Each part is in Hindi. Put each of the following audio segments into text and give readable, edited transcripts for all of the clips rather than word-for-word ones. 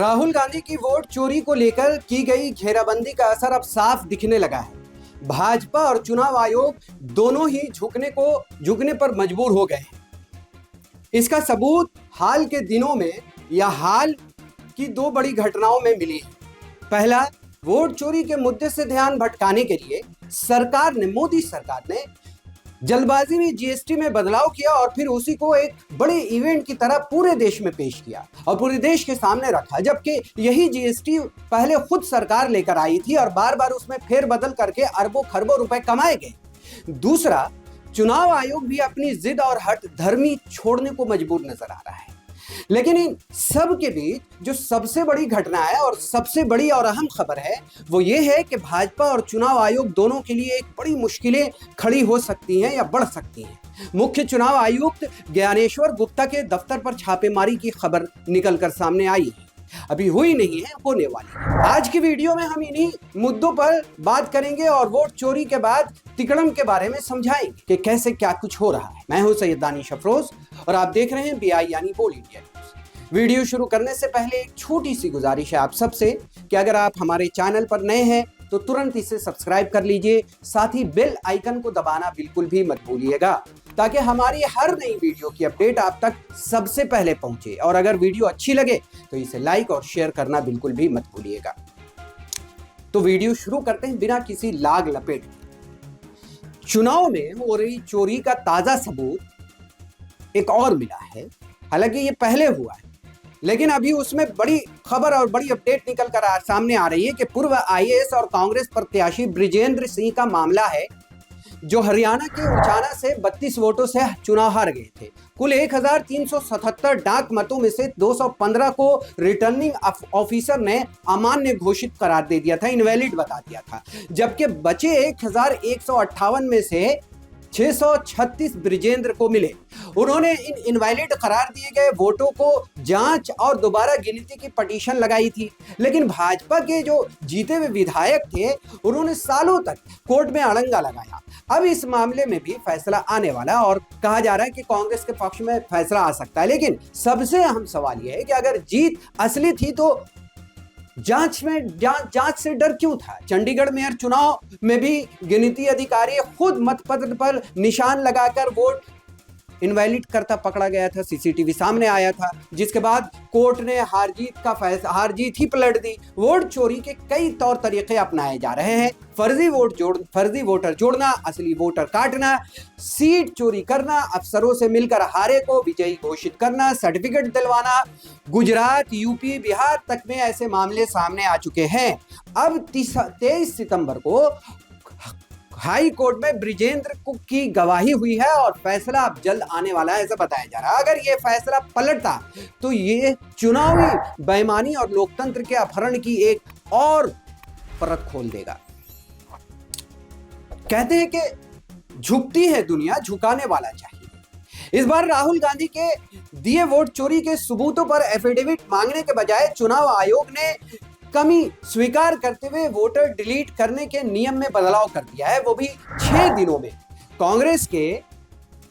राहुल गांधी की वोट चोरी को लेकर की गई घेराबंदी का असर अब साफ दिखने लगा है। भाजपा और चुनाव आयोग दोनों ही झुकने पर मजबूर हो गए हैं। इसका सबूत हाल के दिनों में या हाल की दो बड़ी घटनाओं में मिली है। पहला, वोट चोरी के मुद्दे से ध्यान भटकाने के लिए मोदी सरकार ने जल्दबाजी में जीएसटी में बदलाव किया और फिर उसी को एक बड़े इवेंट की तरह पूरे देश में पेश किया और पूरे देश के सामने रखा, जबकि यही जीएसटी पहले खुद सरकार लेकर आई थी और बार बार उसमें फेरबदल करके अरबों खरबों रुपए कमाए गए। दूसरा, चुनाव आयोग भी अपनी जिद और हट धर्मी छोड़ने को मजबूर नजर आ रहा है। लेकिन इन सब के बीच जो सबसे बड़ी घटना है और सबसे बड़ी और अहम खबर है वो ये है कि भाजपा और चुनाव आयोग दोनों के लिए एक बड़ी मुश्किलें खड़ी हो सकती हैं या बढ़ सकती हैं। मुख्य चुनाव आयुक्त ज्ञानेश्वर गुप्ता के दफ्तर पर छापेमारी की खबर निकलकर सामने आई है। अभी हुई नहीं है, होने वाली। आज की वीडियो में हम इन्हीं मुद्दों पर बात करेंगे और वोट चोरी के बाद तिकड़म के बारे में समझाएंगे कि कैसे क्या कुछ हो रहा है। मैं हूं सैयद दानिश अफरोज और आप देख रहे हैं BI यानी बोल इंडिया न्यूज। वीडियो शुरू करने से पहले एक छोटी सी गुजारिश है आप सबसे कि अगर आप हमारे चैनल पर नए हैं तो तुरंत इसे सब्सक्राइब कर लीजिए, साथ ही बेल आइकन को दबाना बिल्कुल भी मत भूलिएगा ताकि हमारी हर नई वीडियो की अपडेट आप तक सबसे पहले पहुंचे। और अगर वीडियो अच्छी लगे तो इसे लाइक और शेयर करना बिल्कुल भी मत भूलिएगा। तो वीडियो शुरू करते हैं बिना किसी लाग लपेट। चुनाव में हो रही चोरी का ताजा सबूत एक और मिला है। हालांकि ये पहले हुआ है, लेकिन अभी उसमें बड़ी खबर और बड़ी अपडेट निकल कर सामने आ रही है कि पूर्व IAS और कांग्रेस प्रत्याशी बृजेंद्र सिंह का मामला है, जो हरियाणा के उचाना से 32 वोटों से चुनाव हार गए थे। कुल 1377 डाक मतों में से 215 को रिटर्निंग ऑफिसर ने अमान्य घोषित करार दे दिया था, इनवैलिड बता दिया था, जबकि बचे 1158 में से 636 बृजेंद्र को मिले। उन्होंने इन इनवैलिड करार दिए गए वोटों को जांच और दोबारा गिनती की पिटीशन लगाई थी, लेकिन भाजपा के जो जीते हुए विधायक थे उन्होंने सालों तक कोर्ट में अड़ंगा लगाया। अब इस मामले में भी फैसला आने वाला और कहा जा रहा है कि कांग्रेस के पक्ष में फैसला आ सकता है। लेकिन सबसे अहम सवाल यह है कि अगर जीत असली थी तो जांच से डर क्यों था? चंडीगढ़ मेयर चुनाव में भी गिनती अधिकारी खुद मतपत्र पर निशान लगाकर वोट इनवैलिड करता पकड़ा गया था, CCTV सामने आया था, जिसके बाद कोर्ट ने हार जीत ही पलट दी। वोट चोरी के कई तौर तरीके अपनाए जा रहे हैं। फर्जी वोटर जोड़ना, असली वोटर काटना, सीट चोरी करना, अफसरों से मिलकर हारे को विजयी घोषित करना, सर्टिफिकेट दिलवाना। गुजरात, यूपी, बिहार तक में ऐसे मामले सामने आ चुके हैं। अब 23 सितंबर को हाई कोर्ट में बृजेंद्र की गवाही हुई है और फैसला अब जल्द आने वाला है, ऐसा बताया जा रहा है। अगर ये फैसला पलटता तो ये चुनावी बेईमानी और लोकतंत्र के अपहरण की एक और परत खोल देगा। कहते हैं कि झुकती है दुनिया, झुकाने वाला चाहिए। इस बार राहुल गांधी के दिए वोट चोरी के सबूतों पर एफिडेविट मांगने के बजाय चुनाव आयोग ने कमी स्वीकार करते हुए वोटर डिलीट करने के नियम में बदलाव कर दिया है, वो भी 6 दिनों में। कांग्रेस के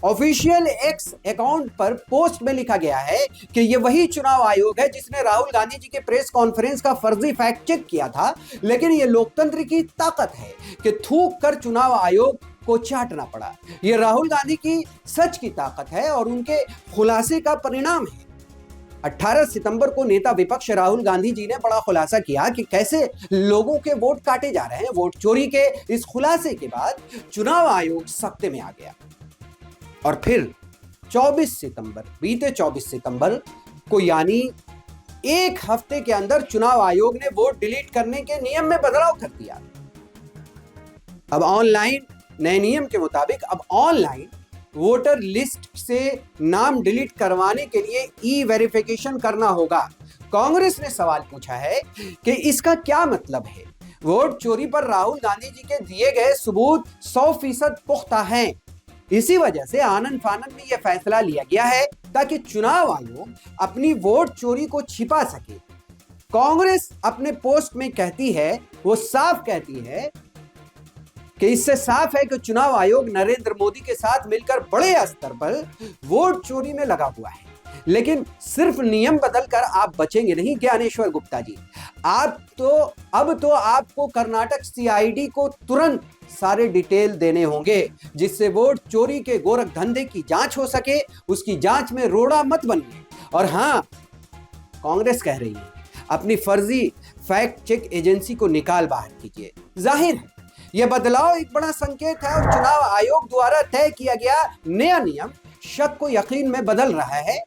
ऑफिशियल X अकाउंट पर पोस्ट में लिखा गया है कि ये वही चुनाव आयोग है जिसने राहुल गांधी जी के प्रेस कॉन्फ्रेंस का फर्जी फैक्ट चेक किया था। लेकिन ये लोकतंत्र की ताकत है कि थूक कर चुनाव आयोग को चाटना पड़ा। ये राहुल गांधी की सच की ताकत है और उनके खुलासे का परिणाम है। 18 सितंबर को नेता विपक्ष राहुल गांधी जी ने बड़ा खुलासा किया कि कैसे लोगों के वोट काटे जा रहे हैं। वोट चोरी के इस खुलासे के बाद चुनाव आयोग सख्ते में आ गया और फिर बीते 24 सितंबर को, यानी एक हफ्ते के अंदर चुनाव आयोग ने वोट डिलीट करने के नियम में बदलाव कर दिया। अब नए नियम के मुताबिक अब ऑनलाइन वोटर लिस्ट से नाम डिलीट करवाने के लिए ई-वेरिफिकेशन करना होगा। कांग्रेस ने सवाल पूछा है कि इसका क्या मतलब है? वोट चोरी पर राहुल गांधी जी के दिए गए सबूत 100% पुख्ता हैं। इसी वजह से आनन फानन में यह फैसला लिया गया है ताकि चुनाव आयोग अपनी वोट चोरी को छिपा सके। कांग्रेस अपने पोस्ट में साफ कहती है कि इससे साफ है कि चुनाव आयोग नरेंद्र मोदी के साथ मिलकर बड़े स्तर पर वोट चोरी में लगा हुआ है। लेकिन सिर्फ नियम बदलकर आप बचेंगे नहीं ज्ञानेश्वर गुप्ता जी। अब तो आपको कर्नाटक सीआईडी को तुरंत सारे डिटेल देने होंगे, जिससे वोट चोरी के गोरख धंधे की जांच हो सके। उसकी जांच में रोड़ा मत बनिए। और हां, कांग्रेस कह रही है अपनी फर्जी फैक्ट चेक एजेंसी को निकाल बाहर कीजिए। जाहिर है यह बदलाव एक बड़ा संकेत है और चुनाव आयोग द्वारा तय किया गया नया नियम शक को यकीन में बदल रहा है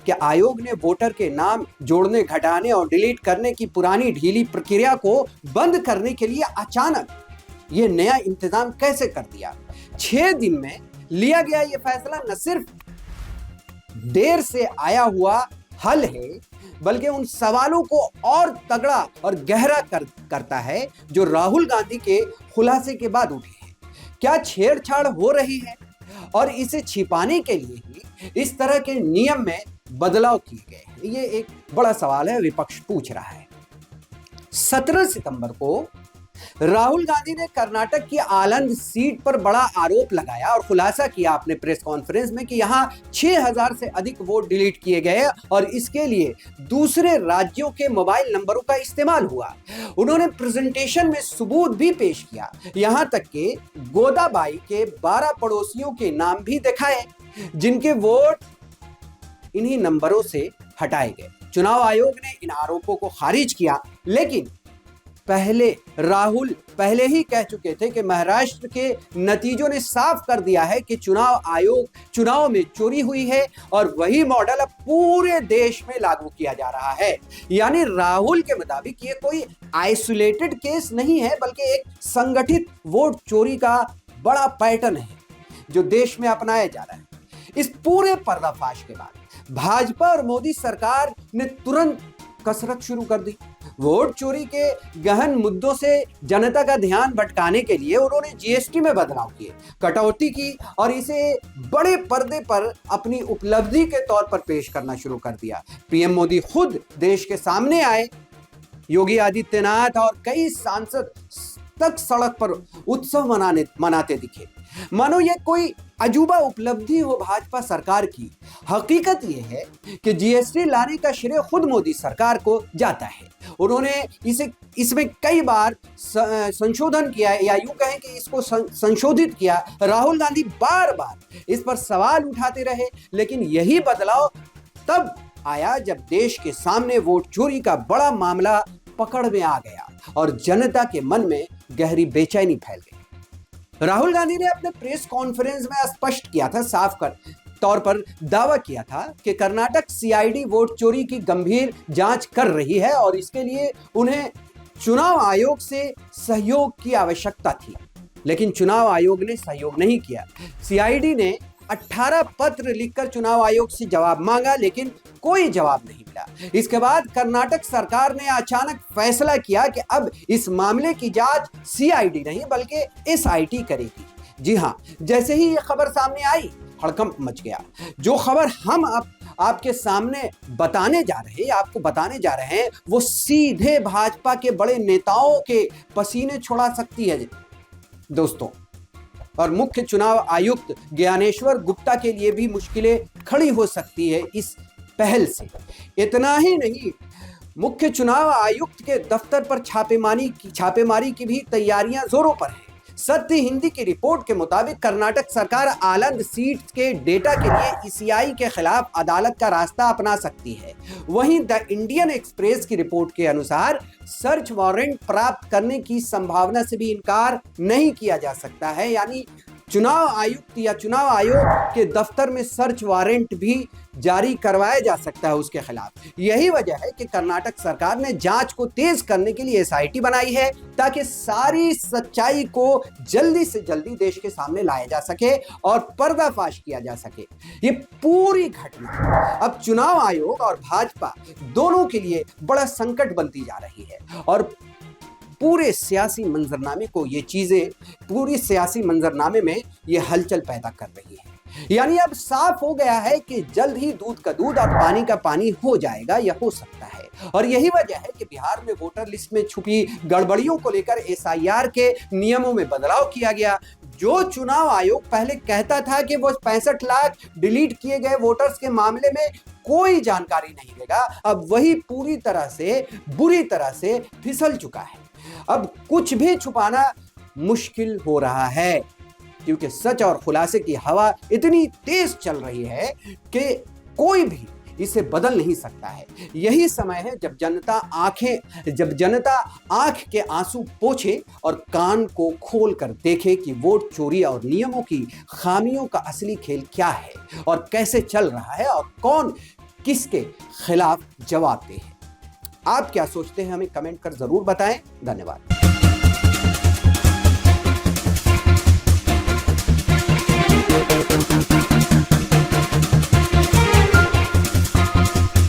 कि आयोग ने वोटर के नाम जोड़ने, घटाने और डिलीट करने की पुरानी ढीली प्रक्रिया को बंद करने के लिए अचानक यह नया इंतजाम कैसे कर दिया। 6 दिन में लिया गया यह फैसला न सिर्फ देर से आया हुआ हल है, बल्कि उन सवालों को और तगड़ा और गहरा करता है जो राहुल गांधी के खुलासे के बाद उठे हैं। क्या छेड़छाड़ हो रही है और इसे छिपाने के लिए ही इस तरह के नियम में बदलाव किए गए हैं? ये एक बड़ा सवाल है, विपक्ष पूछ रहा है। 17 सितंबर को राहुल गांधी ने कर्नाटक की आलंद सीट पर बड़ा आरोप लगाया और खुलासा किया अपने प्रेस कॉन्फ्रेंस में कि यहां 6000 से अधिक वोट डिलीट किए गए और इसके लिए दूसरे राज्यों के मोबाइल नंबरों का इस्तेमाल हुआ। उन्होंने प्रेजेंटेशन में सबूत भी पेश किया, यहां तक कि गोदाबाई के 12 पड़ोसियों के नाम भी दिखाए जिनके वोट इन्हीं नंबरों से हटाए गए। चुनाव आयोग ने इन आरोपों को खारिज किया, लेकिन राहुल पहले ही कह चुके थे कि महाराष्ट्र के नतीजों ने साफ कर दिया है कि चुनाव में चोरी हुई है और वही मॉडल अब पूरे देश में लागू किया जा रहा है। यानी राहुल के मुताबिक ये कोई आइसोलेटेड केस नहीं है, बल्कि एक संगठित वोट चोरी का बड़ा पैटर्न है जो देश में अपनाया जा रहा है। इस पूरे पर्दाफाश के बाद भाजपा और मोदी सरकार ने तुरंत कसरत शुरू कर दी। वोट चोरी के गहन मुद्दों से जनता का ध्यान भटकाने के लिए उन्होंने जीएसटी में बदलाव किए, कटौती की और इसे बड़े पर्दे पर अपनी उपलब्धि के तौर पर पेश करना शुरू कर दिया। पीएम मोदी खुद देश के सामने आए, योगी आदित्यनाथ और कई सांसद तक सड़क पर उत्सव मनाते दिखे, मानो ये कोई अजूबा उपलब्धि हो भाजपा सरकार की। हकीकत यह है कि जीएसटी लाने का श्रेय खुद मोदी सरकार को जाता है। उन्होंने इसमें कई बार संशोधन किया, या यूं कहें कि इसको संशोधित किया। राहुल गांधी बार बार इस पर सवाल उठाते रहे, लेकिन यही बदलाव तब आया जब देश के सामने वोट चोरी का बड़ा मामला पकड़ में आ गया और जनता के मन में गहरी बेचैनी फैल गई। राहुल गांधी ने अपने प्रेस कॉन्फ्रेंस में स्पष्ट किया था, साफ तौर पर दावा किया था कि कर्नाटक सीआईडी वोट चोरी की गंभीर जांच कर रही है और इसके लिए उन्हें चुनाव आयोग से सहयोग की आवश्यकता थी। लेकिन चुनाव आयोग ने सहयोग नहीं किया। सीआईडी ने 18 पत्र लिखकर चुनाव आयोग से जवाब मांगा, लेकिन कोई जवाब नहीं मिला। इसके बाद कर्नाटक सरकार ने अचानक फैसला किया कि अब इस मामले की जांच सीआईडी नहीं बल्कि एसआईटी करेगी। जी हां, जैसे ही यह खबर सामने आई, हड़कंप मच गया। जो खबर हम आपके सामने आपको बताने जा रहे हैं, वो सीधे भाजपा के बड़े नेताओं के पसीने छुड़ा सकती है दोस्तों। और मुख्य चुनाव आयुक्त ज्ञानेश्वर गुप्ता के लिए भी मुश्किलें खड़ी हो सकती है इस पहल से। इतना ही नहीं, मुख्य चुनाव आयुक्त के दफ्तर पर छापेमारी की भी तैयारियां जोरों पर है। सत्य हिंदी की रिपोर्ट के मुताबिक कर्नाटक सरकार आलंद सीट के डेटा के लिए ईसीआई के खिलाफ अदालत का रास्ता अपना सकती है। वहीं द इंडियन एक्सप्रेस की रिपोर्ट के अनुसार सर्च वारंट प्राप्त करने की संभावना से भी इनकार नहीं किया जा सकता है। यानी चुनाव आयुक्त या चुनाव आयोग के दफ्तर में सर्च वारंट भी जारी करवाया जा सकता है उसके खिलाफ। यही वजह है कि कर्नाटक सरकार ने जांच को तेज करने के लिए एसआईटी बनाई है, ताकि सारी सच्चाई को जल्दी से जल्दी देश के सामने लाया जा सके और पर्दाफाश किया जा सके। ये पूरी घटना अब चुनाव आयोग और भाजपा दोनों के लिए बड़ा संकट बनती जा रही है और पूरे सियासी मंजरनामे में ये हलचल पैदा कर रही है। यानी अब साफ हो गया है कि जल्द ही दूध का दूध और पानी का पानी हो जाएगा या हो सकता है। और यही वजह है कि बिहार में वोटर लिस्ट में छुपी गड़बड़ियों को लेकर एसआईआर के नियमों में बदलाव किया गया। जो चुनाव आयोग पहले कहता था कि वो 65 लाख डिलीट किए गए वोटर्स के मामले में कोई जानकारी नहीं देगा, अब वही पूरी तरह से बुरी तरह से फिसल चुका है। अब कुछ भी छुपाना मुश्किल हो रहा है, क्योंकि सच और खुलासे की हवा इतनी तेज चल रही है कि कोई भी इसे बदल नहीं सकता है। यही समय है जब जनता आंख के आंसू पोंछे और कान को खोल कर देखे कि वोट चोरी और नियमों की खामियों का असली खेल क्या है और कैसे चल रहा है और कौन किसके खिलाफ जवाब दे है। आप क्या सोचते हैं, हमें कमेंट कर जरूर बताएं। धन्यवाद।